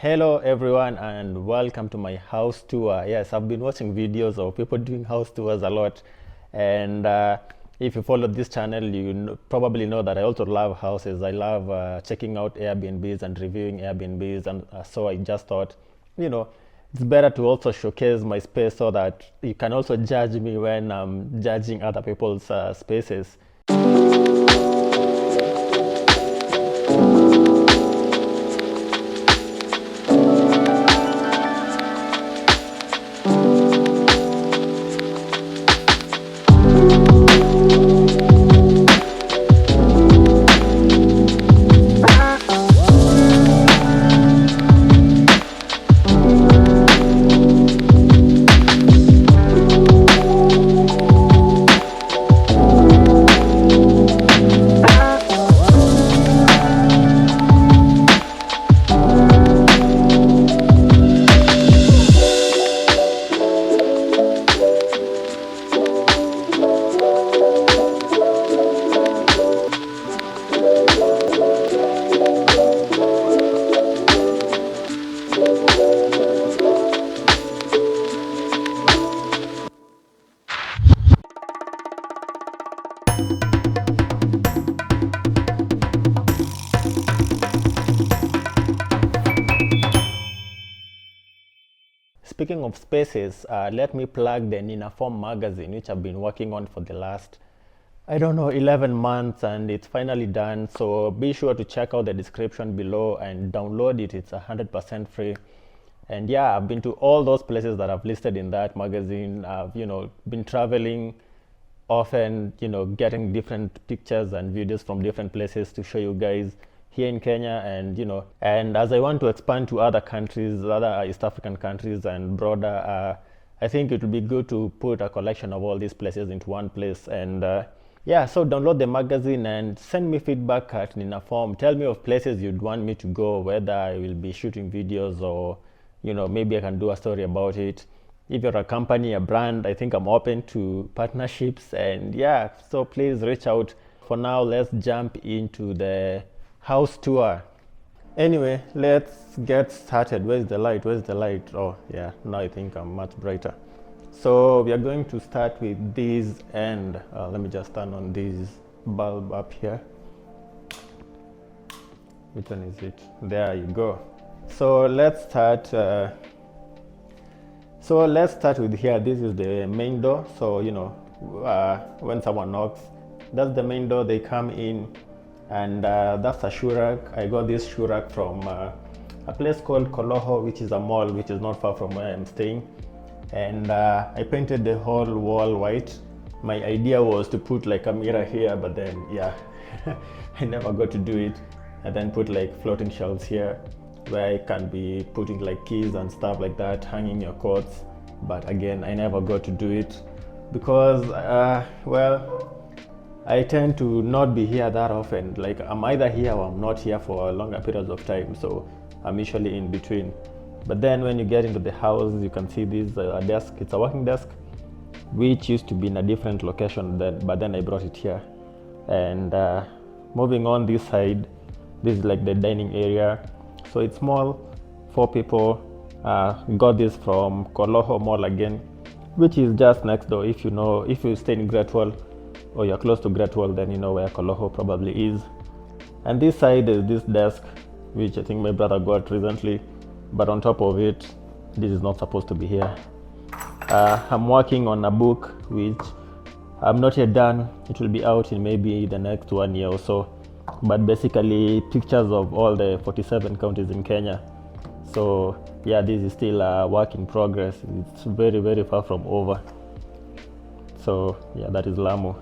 Hello everyone and welcome to my house tour. Yes, I've been watching videos of people doing house tours a lot, and if you follow this channel, you probably know that I also love houses. I love checking out Airbnbs and reviewing Airbnbs, and so I just thought, it's better to also showcase my space so that you can also judge me when I'm judging other people's spaces. Speaking of spaces, let me plug the Ninaform magazine, which I've been working on for the last, I don't know, 11 months, and it's finally done. So be sure to check out the description below and download it. It's 100% free. And yeah, I've been to all those places that I've listed in that magazine. I've, been traveling often, getting different pictures and videos from different places to show you guys here in Kenya, and as I want to expand to other countries, other East African countries and broader, I think it would be good to put a collection of all these places into one place. And yeah, so download the magazine and send me feedback at Ninaform. Tell me of places you'd want me to go, whether I will be shooting videos or maybe I can do a story about it. If you're a company, a brand, I think I'm open to partnerships, and yeah, so please reach out. For now, let's jump into the house tour. Anyway, let's get started. Where's the light? Oh yeah, now I think I'm much brighter. So we are going to start with this end. Let me just turn on this bulb up here. Which one is it? There you go. So let's start with here. This is the main door. So when someone knocks, that's the main door. They come in, and that's a shoe rack. I got this shoe rack from a place called Koloho, which is a mall which is not far from where I'm staying, and I painted the whole wall white. My idea was to put like a mirror here, but then yeah, I never got to do it. And then put like floating shelves here where I can be putting like keys and stuff like that, hanging your coats, but again I never got to do it because I tend to not be here that often. Like I'm either here or I'm not here for longer periods of time, so I'm usually in between. But then when you get into the house, you can see this desk. It's a working desk which used to be in a different location but then I brought it here. And moving on this side, this is like the dining area. So it's small, 4 people. Got this from Koloho Mall again, which is just next door. If you stay in Great Wall or you're close to Great Wall, then you know where Koloho probably is. And this side is this desk, which I think my brother got recently, but on top of it, this is not supposed to be here. I'm working on a book which I'm not yet done. It will be out in maybe the next 1 year or so, but basically pictures of all the 47 counties in Kenya. So yeah, this is still a work in progress. It's very, very far from over. So yeah, that is Lamu.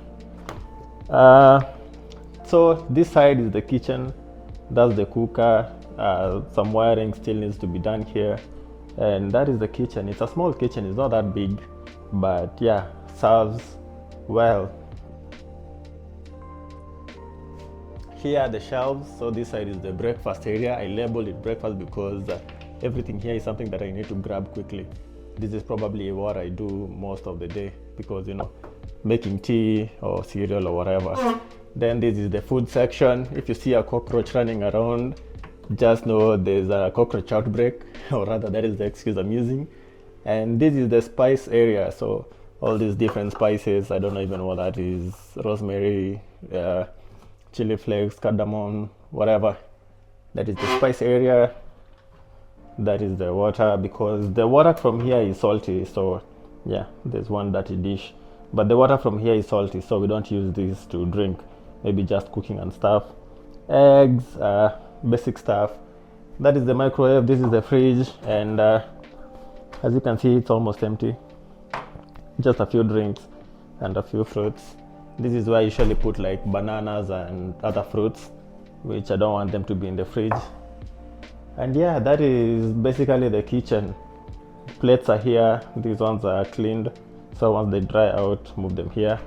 So this side is the kitchen. That's the cooker. Some wiring still needs to be done here, and that is the kitchen. It's a small kitchen. It's not that big, but yeah, serves well. Here are the shelves. So this side is the breakfast area. I labeled it breakfast because everything here is something that I need to grab quickly. This is probably what I do most of the day because making tea or cereal or whatever. Then this is the food section. If you see a cockroach running around, Just know there's a cockroach outbreak, or rather, that is the excuse I'm using. And this is the spice area, so all these different spices, I don't know even what that is, rosemary, chili flakes, cardamom, whatever. That is the spice area. That is the water, because the water from here is salty, so yeah, there's one dirty dish, but the water from here is salty, so we don't use this to drink, maybe just cooking and stuff. Eggs, basic stuff. That is the microwave. This is the fridge, and as you can see, it's almost empty. Just a few drinks and a few fruits. This is where I usually put like bananas and other fruits, which I don't want them to be in the fridge. And yeah, that is basically the kitchen. Plates are here. These ones are cleaned, so once they dry out, move them here.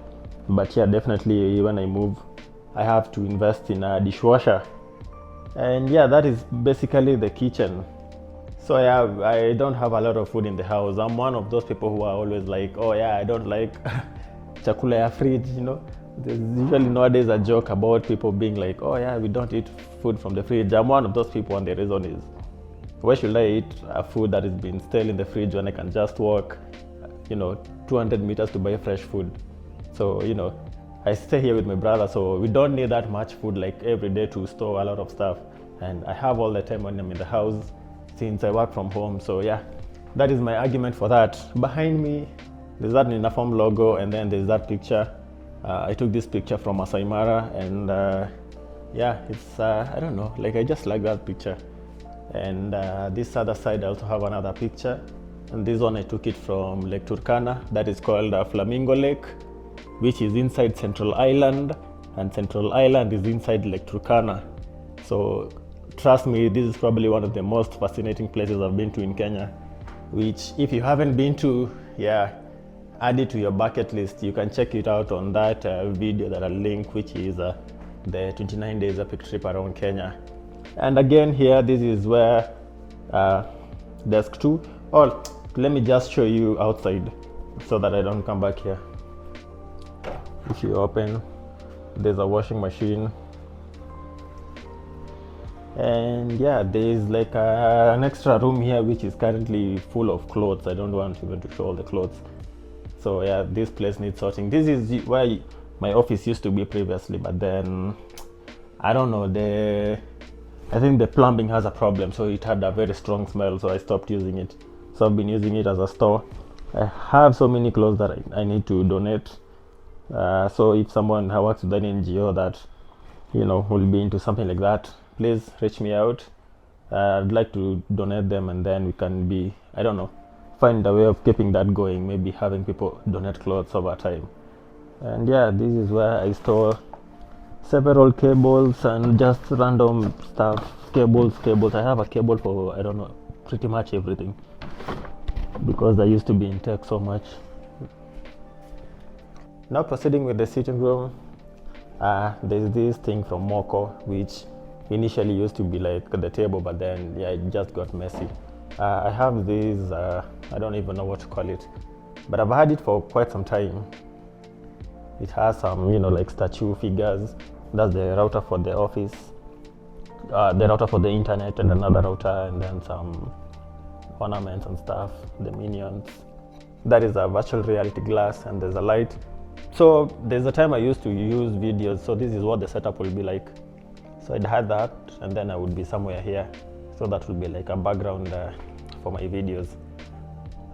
But yeah, definitely when I move, I have to invest in a dishwasher. And yeah, that is basically the kitchen. So yeah, I don't have a lot of food in the house. I'm one of those people who are always like, oh yeah, I don't like chakula ya fridge, you know. There's usually nowadays a joke about people being like, oh yeah, we don't eat food from the fridge. I'm one of those people, and the reason is, why should I eat a food that has been stale in the fridge when I can just walk, 200 meters to buy fresh food? So, I stay here with my brother, so we don't need that much food like every day to store a lot of stuff. And I have all the time when I'm in the house, since I work from home. So yeah, that is my argument for that. Behind me, there's that Ninaform logo, and then there's that picture. I took this picture from Masai Mara, and yeah, it's, I don't know, like I just like that picture. And this other side, I also have another picture. And this one, I took it from Lake Turkana, that is called Flamingo Lake, which is inside Central Island, and Central Island is inside Lake Turkana. So trust me, this is probably one of the most fascinating places I've been to in Kenya, which if you haven't been to, yeah, add it to your bucket list. You can check it out on that video that I'll link, which is the 29 days epic trip around Kenya. And again here, this is where desk 2, or let me just show you outside so that I don't come back here. If you open, there's a washing machine. And yeah, there's like an extra room here which is currently full of clothes. I don't want even to show all the clothes. So yeah, this place needs sorting. This is where my office used to be previously, but then I don't know, I think the plumbing has a problem, so it had a very strong smell, so I stopped using it. So I've been using it as a store. I have so many clothes that I need to donate. So if someone who works with an NGO that will be into something like that, please reach me out. I'd like to donate them, and then we can be, I don't know, find a way of keeping that going, maybe having people donate clothes over time. And yeah, this is where I store several cables and just random stuff. Cables. I have a cable for, I don't know, pretty much everything, because I used to be in tech so much. Now proceeding with the sitting room, there's this thing from Moko, which initially used to be like the table, but then yeah, it just got messy. I have this, I don't even know what to call it, but I've had it for quite some time. It has some, like statue figures. That's the router for the office, the router for the internet, and another router, and then some ornaments and stuff, the minions. That is a virtual reality glass, and there's a light. So there's a time I used to use videos, so this is what the setup will be like. So I'd had that, and then I would be somewhere here, so that would be like a background for my videos.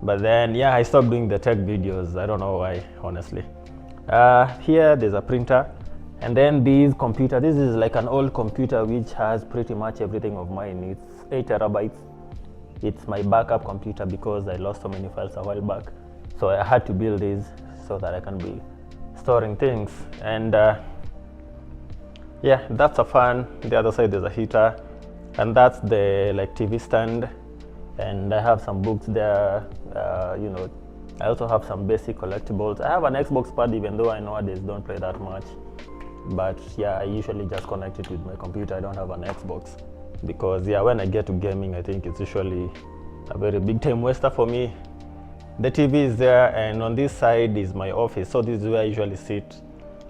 But then yeah, I stopped doing the tech videos. I don't know why, honestly. Here there's a printer, and then this computer. This is like an old computer which has pretty much everything of mine. It's 8 terabytes. It's my backup computer because I lost so many files a while back. So I had to build this so that I can be storing things. And yeah, that's a fan. The other side there's a heater, and that's the like TV stand. And I have some books there. I also have some basic collectibles. I have an Xbox pad, even though I nowadays don't play that much. But yeah, I usually just connect it with my computer. I don't have an Xbox because yeah, when I get to gaming, I think it's usually a very big time waster for me. The TV is there, and on this side is my office. So this is where I usually sit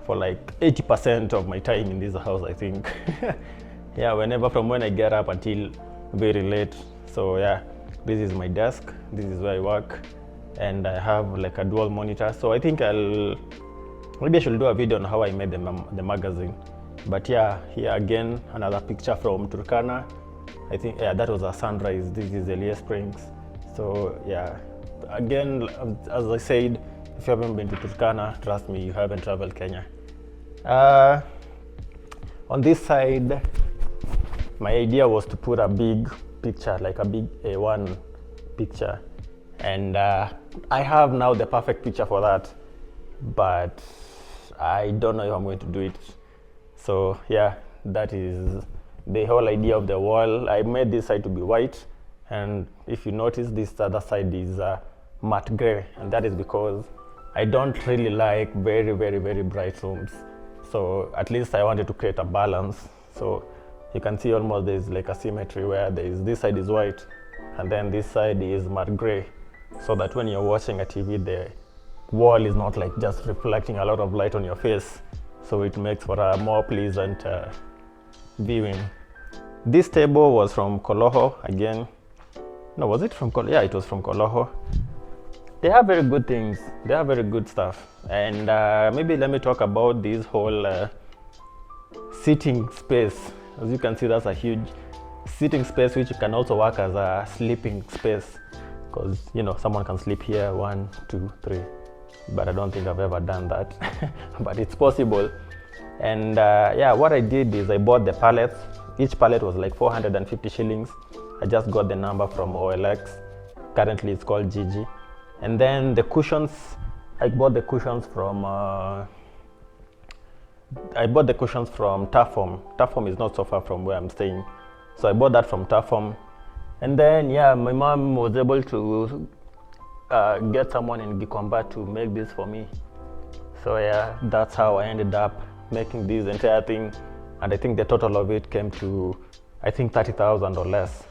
for like 80% of my time in this house, I think. yeah, whenever from when I get up until very late. So yeah, this is my desk, this is where I work, and I have like a dual monitor. So I think maybe I should do a video on how I made the magazine. But yeah, here again another picture from Turkana. I think yeah, that was a sunrise. This is Elia Springs. So yeah, again, as I said, if you haven't been to Turkana, trust me, you haven't traveled Kenya. On this side, my idea was to put a big picture, like a big A1 picture, and I have now the perfect picture for that, but I don't know if I'm going to do it. So yeah, that is the whole idea of the wall. I made this side to be white, and if you notice, this other side is matte gray, and that is because I don't really like very bright rooms. So at least I wanted to create a balance. So you can see almost there's like a symmetry where this side is white and then this side is matte gray, so that when you're watching a TV, the wall is not like just reflecting a lot of light on your face. So it makes for a more pleasant viewing. This table was from Koloho again. No, was it from Koloho? Yeah, it was from Koloho. They have very good things. They have very good stuff. And maybe let me talk about this whole sitting space. As you can see, that's a huge sitting space, which can also work as a sleeping space, because you know someone can sleep here 1, 2, 3. But I don't think I've ever done that. But it's possible. And yeah, what I did is I bought the pallets. Each pallet was like 450 shillings. I just got the number from OLX. Currently it's called Gigi. And then the cushions, I bought the cushions from Ninaform. Ninaform is not so far from where I'm staying, so I bought that from Ninaform. And then yeah, my mom was able to get someone in Gikomba to make this for me. So yeah, that's how I ended up making this entire thing, and I think the total of it came to, I think, 30,000 or less.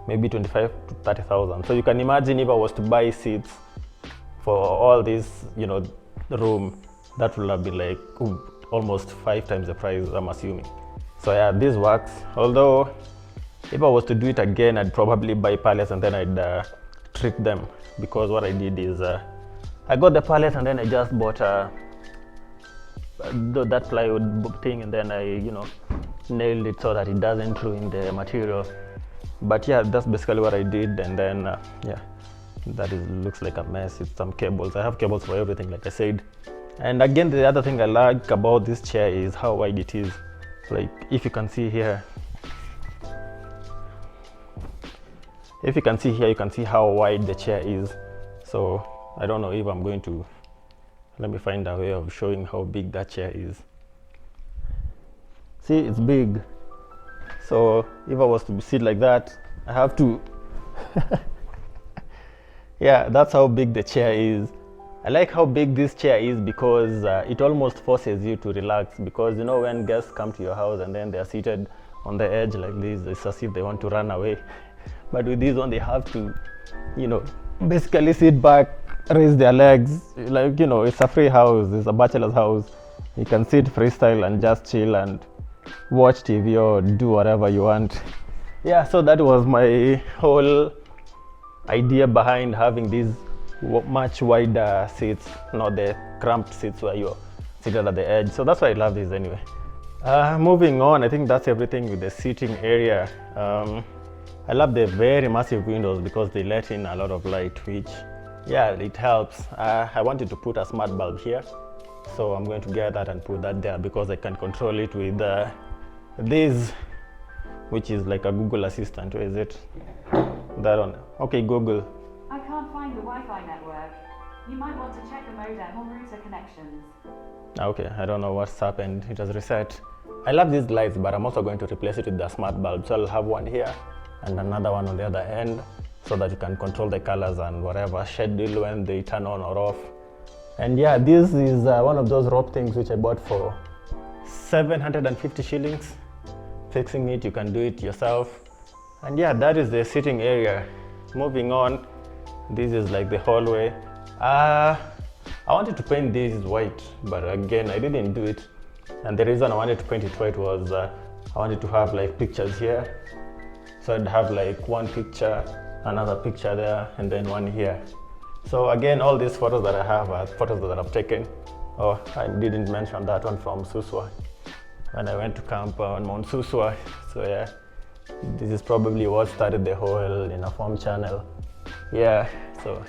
Maybe 25 to 30,000. So you can imagine if I was to buy seats for all this, you know, room, that would have been like almost 5 times the price, I'm assuming. So yeah, this works. Although if I was to do it again, I'd probably buy pallets and then I'd trick them, because what I did is I got the pallets and then I just bought that plywood thing, and then I, you know, nailed it so that it doesn't ruin the material. But yeah, that's basically what I did. And then yeah, looks like a mess. It's some cables. I have cables for everything, like I said. And again, the other thing I like about this chair is how wide it is. Like if you can see here, you can see how wide the chair is. So I don't know if I'm going to, let me find a way of showing how big that chair is. See, it's big. So if I was to sit like that, I have to yeah, that's how big the chair is. I like how big this chair is because it almost forces you to relax, because you know when guests come to your house and then they're seated on the edge like this, it's as if they want to run away. But with this one, they have to, you know, basically sit back, raise their legs, like, you know, it's a free house, it's a bachelor's house. You can sit freestyle and just chill and watch TV or do whatever you want. Yeah, so that was my whole idea behind having these much wider seats, not the cramped seats where you're seated at the edge. So that's why I love this anyway. Moving on, I think that's everything with the seating area. I love the very massive windows because they let in a lot of light, which yeah, it helps. I wanted to put a smart bulb here, so I'm going to get that and put that there because I can control it with this, which is like a Google Assistant. Where is it? That one. Okay, Google. I can't find the Wi-Fi network. You might want to check the modem or router connections. Okay, I don't know what's happened. It has reset. I love these lights, but I'm also going to replace it with the smart bulb. So I'll have one here and another one on the other end, so that you can control the colors and whatever, schedule when they turn on or off. And yeah, this is one of those rope things which I bought for 750 shillings. Fixing it, you can do it yourself. And yeah, that is the sitting area. Moving on, this is like the hallway. I wanted to paint this white, but again, I didn't do it. And the reason I wanted to paint it white was I wanted to have like pictures here. So I'd have like one picture, another picture there, and then one here. So again, all these photos that I have are photos that I've taken. Oh, I didn't mention that one from Suswa, when I went to camp on Mount Suswa. So yeah, this is probably what started the whole Ninaform channel. Yeah, so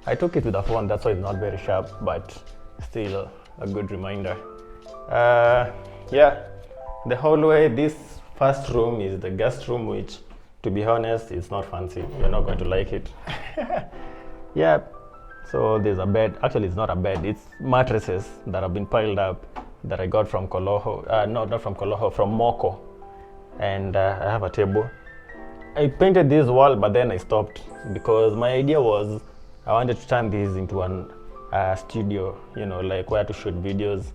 I took it with a phone, that's why it's not very sharp, but still a good reminder. Yeah, the hallway, this first room is the guest room, which, to be honest, it's not fancy. You're not going to like it. Yeah, so there's a bed. Actually, it's not a bed. It's mattresses that have been piled up that I got from Koloho. No, not from Koloho, from Moko. And I have a table. I painted this wall, but then I stopped because my idea was I wanted to turn this into an studio, you know, like where to shoot videos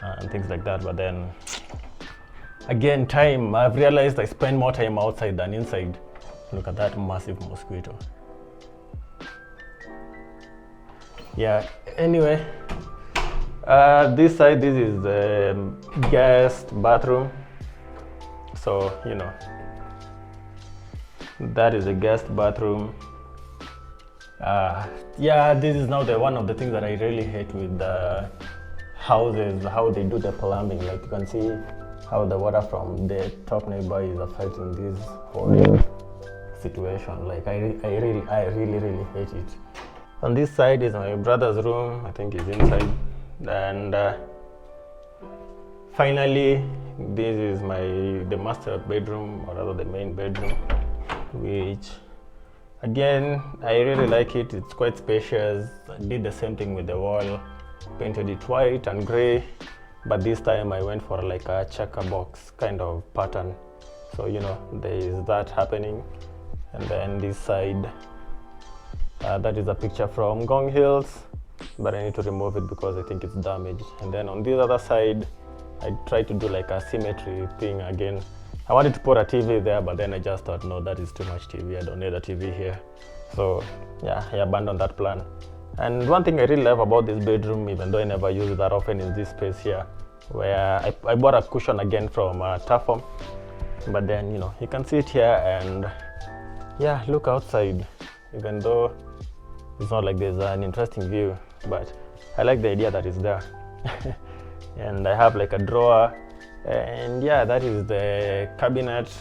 and things like that. But then again, time, I've realized I spend more time outside than inside. Look at that massive mosquito. Yeah, anyway, this side, this is the guest bathroom. So, you know, that is the guest bathroom. Yeah, this is now one of the things that I really hate with the houses, how they do the plumbing. Like you can see how the water from the top neighbor is affecting this whole situation. Like I really hate it. On this side is my brother's room. I think he's inside. And finally, this is the master bedroom, or rather the main bedroom, which again, I really like it. It's quite spacious. I did the same thing with the wall, painted it white and gray, but this time I went for like a checker box kind of pattern. So, you know, there is that happening. And then this side, that is a picture from Gong Hills, but I need to remove it because I think it's damaged. And then on this other side, I tried to do like a symmetry thing again. I wanted to put a TV there, but then I just thought, no, that is too much TV. I don't need a TV here. So yeah, I abandoned that plan. And one thing I really love about this bedroom, even though I never use it that often, is this space here, where I bought a cushion again from Ninaform. But then, you know, you can sit here and yeah, look outside, even though it's not like there's an interesting view, but I like the idea that it's there. And I have like a drawer, and yeah, that is the cabinet.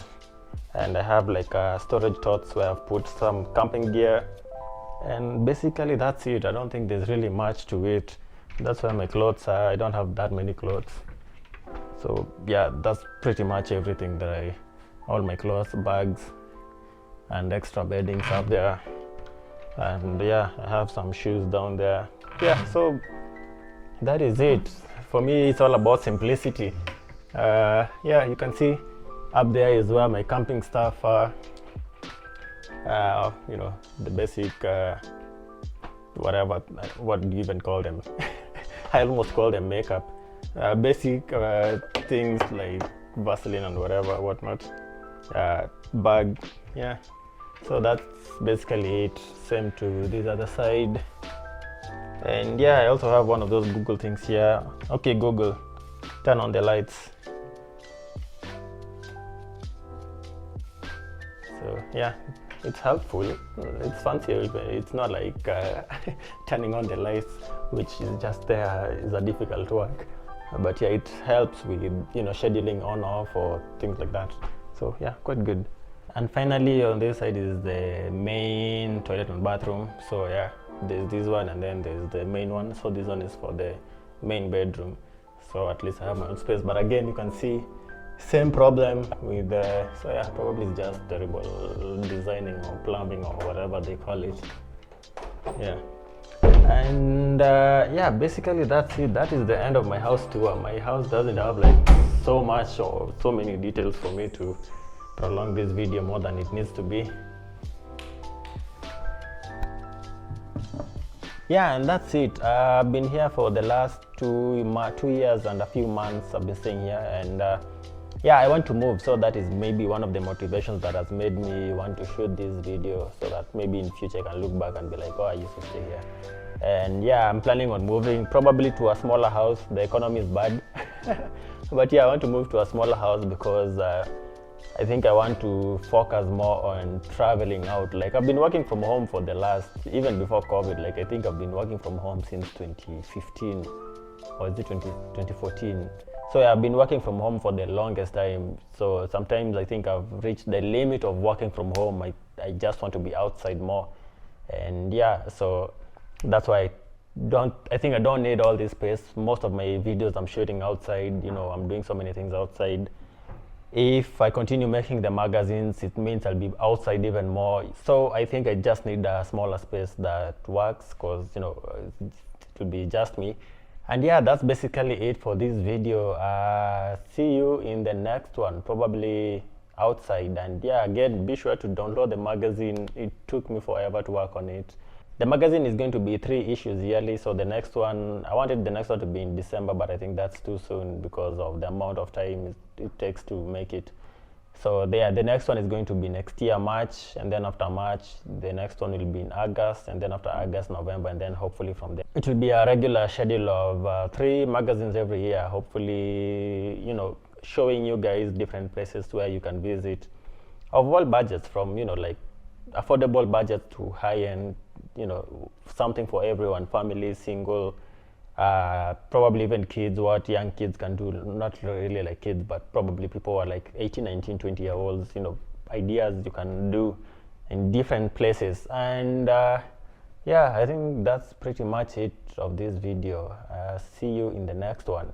And I have like a storage totes where I've put some camping gear, and basically that's it. I don't think there's really much to it. That's where my clothes are. I don't have that many clothes. So yeah, that's pretty much everything that all my clothes, bags, and extra beddings up there. And yeah, I have some shoes down there. Yeah, so that is it. For me, it's all about simplicity. Yeah, you can see up there is where my camping stuff are. You know, the basic, whatever, what do you even call them? I almost call them makeup. Basic things like Vaseline and whatnot. Bag, yeah. So that's basically it. Same to this other side. And yeah, I also have one of those Google things here. Okay, Google, turn on the lights. So yeah, it's helpful. It's fancy. It's not like turning on the lights, which is just there, is a difficult work. But yeah, it helps with, you know, scheduling on off or things like that. So yeah, quite good. And finally, on this side is the main toilet and bathroom. So yeah, there's this one, and then there's the main one. So this one is for the main bedroom. So at least I have my own space. But again, you can see same problem with the, so yeah, probably it's just terrible designing or plumbing or whatever they call it. Yeah. And yeah, basically that's it. That is the end of my house tour. My house doesn't have like so much or so many details for me to prolong this video more than it needs to be. Yeah, and that's it. I've been here for the last 2 years and a few months. I've been staying here, and yeah, I want to move. So that is maybe one of the motivations that has made me want to shoot this video, so that maybe in future I can look back and be like, oh, I used to stay here. And yeah, I'm planning on moving probably to a smaller house. The economy is bad. But yeah, I want to move to a smaller house because I think I want to focus more on traveling out. Like I've been working from home for the last, even before COVID, like I think I've been working from home since 2015 or is it 2014? So yeah, I've been working from home for the longest time. So sometimes I think I've reached the limit of working from home. I just want to be outside more. And yeah, so that's why I think I don't need all this space. Most of my videos I'm shooting outside, I'm doing so many things outside. If I continue making the magazines, it means I'll be outside even more. So I think I just need a smaller space that works because, it will be just me. And yeah, that's basically it for this video. See you in the next one, probably outside. And yeah, again, be sure to download the magazine. It took me forever to work on it. The magazine is going to be 3 issues yearly, so the next one, I wanted the next one to be in December, but I think that's too soon because of the amount of time it takes to make it. So the next one is going to be next year, March, and then after March, the next one will be in August, and then after August, November, and then hopefully from there. It will be a regular schedule of 3 magazines every year, hopefully, showing you guys different places where you can visit of all budgets, from, like affordable budget to high-end, something for everyone, family, single, probably even kids, what young kids can do, not really like kids, but probably people who are like 18, 19, 20-year-olds, ideas you can do in different places. And yeah, I think that's pretty much it of this video. See you in the next one.